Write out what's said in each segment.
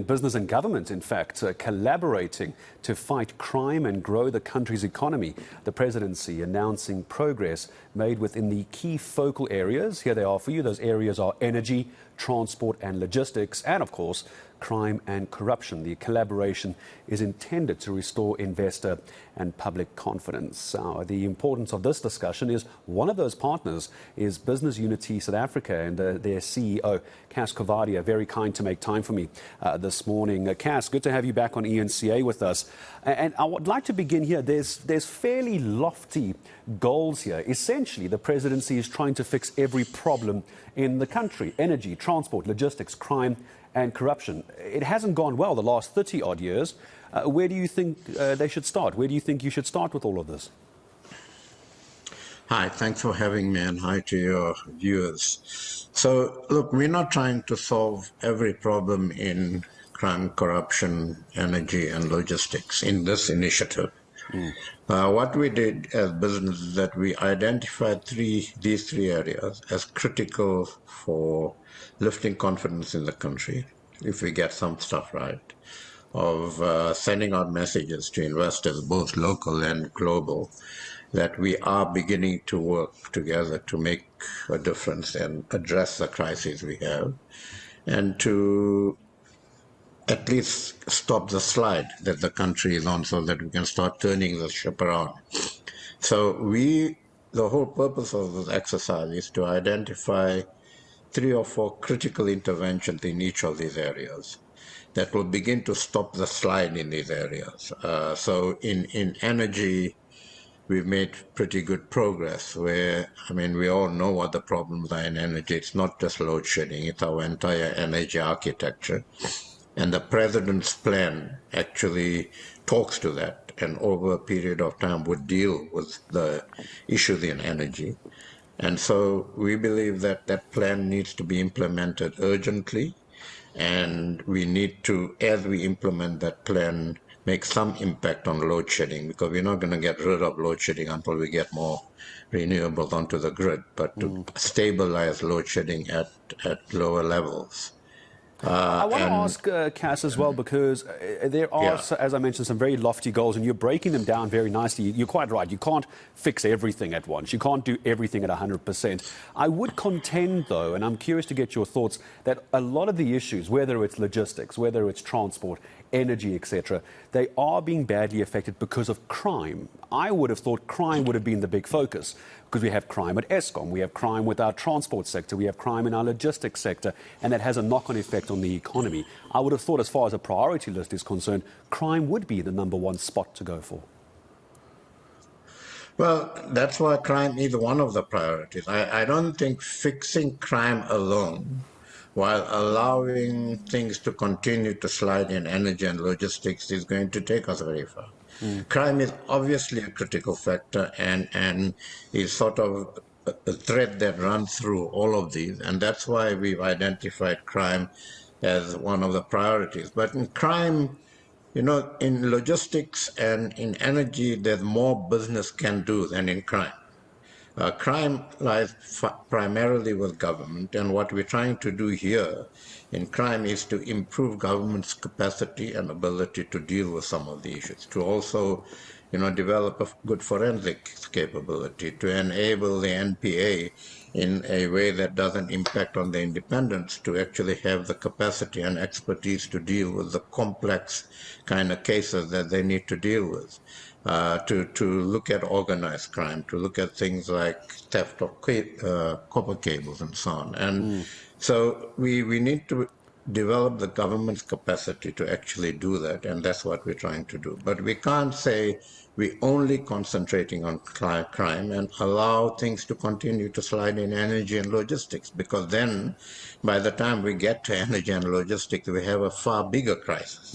Business and government, in fact, collaborating to fight crime and grow the country's economy. The Presidency announcing progress made within the key focal areas. Here they are for you. Those areas are energy, transport and logistics, and of course, crime and corruption. The collaboration is intended to restore investor and public confidence. The importance of this discussion is one of those partners is Business Unity South Africa and their CEO, Cas Coovadia, very kind to make time for me this morning. Cas, good to have you back on eNCA with us. And I would like to begin here. There's fairly lofty goals here. Essentially, the Presidency is trying to fix every problem in the country: energy, transport, logistics, crime and corruption. It hasn't gone well the last 30-odd years. Where do you think they should start? Where do you think you should start with all of this? Hi, thanks for having me, and hi to your viewers. So, look, we're not trying to solve every problem in crime, corruption, energy, and logistics in this initiative. What we did as business is that we identified these three areas as critical for lifting confidence in the country, if we get some stuff right, of sending out messages to investors, both local and global, that we are beginning to work together to make a difference and address the crises we have, and to at least stop the slide that the country is on so that we can start turning the ship around. So the whole purpose of this exercise is to identify 3 or 4 critical interventions in each of these areas that will begin to stop the slide in these areas. So in energy, we've made pretty good progress where, I mean, we all know what the problems are in energy. It's not just load shedding, it's our entire energy architecture. And the President's plan actually talks to that, and over a period of time would deal with the issues in energy. And so we believe that that plan needs to be implemented urgently, and we need to, as we implement that plan, make some impact on load shedding, because we're not going to get rid of load shedding until we get more renewables onto the grid, but to stabilize load shedding at lower levels. I want to ask Cas as well, because there are, as I mentioned, some very lofty goals, and you're breaking them down very nicely. You're quite right. You can't fix everything at once. You can't do everything at 100%. I would contend, though, and I'm curious to get your thoughts, that a lot of the issues, whether it's logistics, whether it's transport, energy, etc., they are being badly affected because of crime. I would have thought crime would have been the big focus, because we have crime at Eskom, we have crime with our transport sector, we have crime in our logistics sector, and that has a knock-on effect on the economy. I would have thought, as far as a priority list is concerned, crime would be the #1 spot to go for. Well, that's why crime is one of the priorities. I don't think fixing crime alone, while allowing things to continue to slide in energy and logistics, is going to take us very far. Crime is obviously a critical factor and is sort of a thread that runs through all of these, and that's why we've identified crime as one of the priorities. But in crime, you know, in logistics and in energy, there's more business can do than in crime. Crime lies primarily with government, and what we're trying to do here in crime is to improve government's capacity and ability to deal with some of the issues, to also, you know, develop a good forensics capability, to enable the NPA in a way that doesn't impact on the independence, to actually have the capacity and expertise to deal with the complex kind of cases that they need to deal with. To look at organized crime, to look at things like theft of copper cables and so on. And so we need to develop the government's capacity to actually do that, and that's what we're trying to do. But we can't say we're only concentrating on crime and allow things to continue to slide in energy and logistics, because then by the time we get to energy and logistics, we have a far bigger crisis.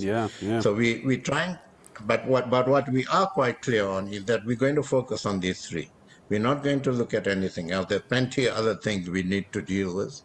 So we're trying. But what we are quite clear on is that we're going to focus on these three. We're not going to look at anything else. There are plenty of other things we need to deal with,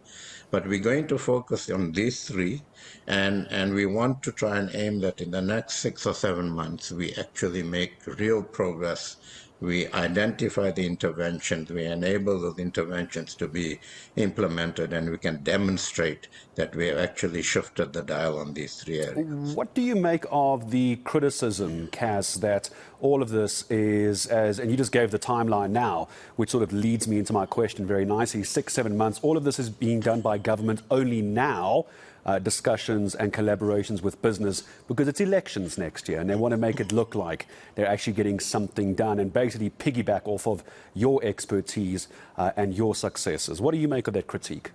but we're going to focus on these three, and we want to try and aim that in the next 6 or 7 months we actually make real progress we identify the interventions, we enable those interventions to be implemented, and we can demonstrate that we have actually shifted the dial on these three areas. What do you make of the criticism, Cas, that all of this is, and you just gave the timeline now, which sort of leads me into my question very nicely, 6-7 months, all of this is being done by government only now, discussions and collaborations with business, because it's elections next year and they want to make it look like they're actually getting something done and basically piggyback off of your expertise and your successes. What do you make of that critique?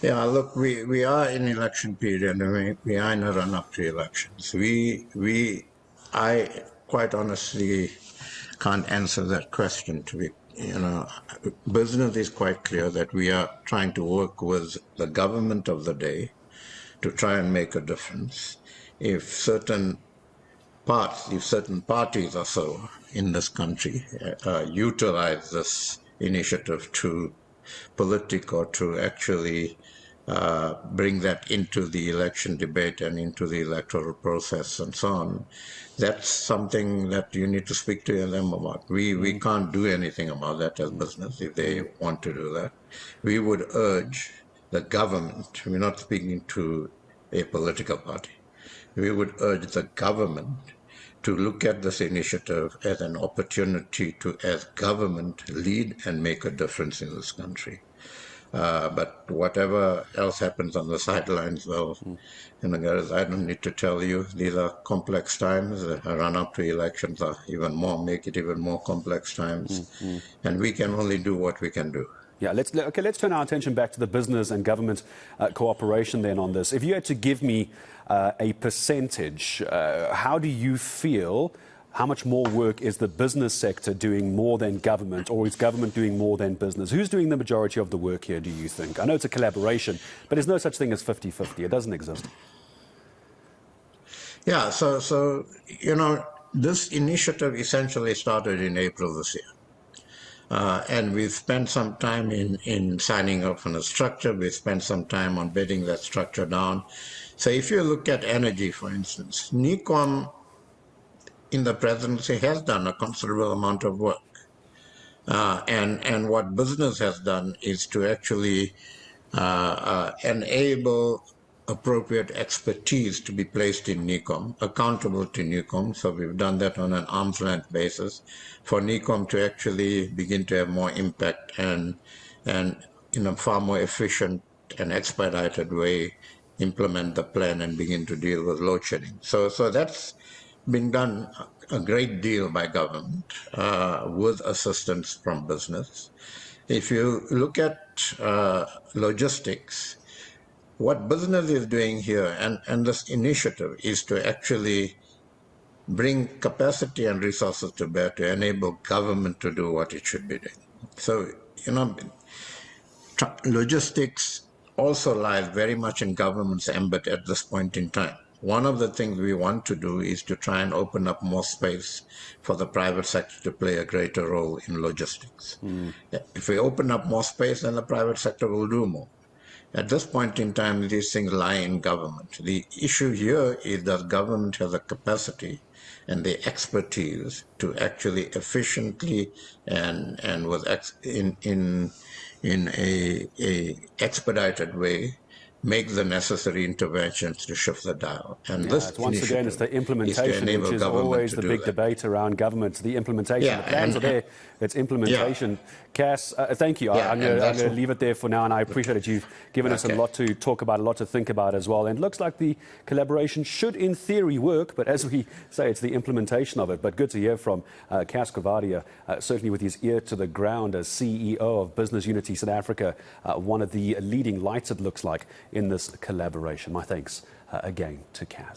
Yeah, look, we are in election period and we are in a run-up to elections. I quite honestly can't answer that question. Business is quite clear that we are trying to work with the government of the day to try and make a difference. If certain parties or so in this country utilize this initiative to politic or to actually bring that into the election debate and into the electoral process and so on, that's something that you need to speak to them about. We can't do anything about that as business if they want to do that. We would urge the government, we're not speaking to a political party, we would urge the government to look at this initiative as an opportunity to, as government, lead and make a difference in this country. But whatever else happens on the sidelines, well, guys, I don't need to tell you, these are complex times. The run-up to elections are make it even more complex times. And we can only do what we can do. Yeah, let's turn our attention back to the business and government cooperation then on this. If you had to give me a percentage, how do you feel? How much more work is the business sector doing more than government, or is government doing more than business? Who's doing the majority of the work here, do you think? I know it's a collaboration, but there's no such thing as 50-50. It doesn't exist. Yeah, so this initiative essentially started in April this year. And we've spent some time in signing up on a structure. We've spent some time on bedding that structure down. So if you look at energy, for instance, NECOM in the presidency has done a considerable amount of work. And what business has done is to actually enable appropriate expertise to be placed in NECOM, accountable to NECOM. So we've done that on an arm's length basis for NECOM to actually begin to have more impact and in a far more efficient and expedited way implement the plan and begin to deal with load shedding. So that's been done a great deal by government with assistance from business. If you look at logistics, what business is doing here and this initiative is to actually bring capacity and resources to bear to enable government to do what it should be doing. So, logistics also lies very much in government's ambit at this point in time. One of the things we want to do is to try and open up more space for the private sector to play a greater role in logistics. If we open up more space, then the private sector will do more. At this point in time, these things lie in government. The issue here is that government has the capacity and the expertise to actually efficiently and in a expedited way make the necessary interventions to shift the dial. And this once again, it's the implementation, which is always the big debate around government. The implementation, the plans are there, it's implementation. Cas, thank you. I'm going to leave it there for now, and I appreciate that you've given us a lot to talk about, a lot to think about as well. And it looks like the collaboration should, in theory, work, but as we say, it's the implementation of it. But good to hear from Cas Coovadia, certainly with his ear to the ground as CEO of Business Unity South Africa, one of the leading lights, it looks like, in this collaboration. My thanks again to Cas.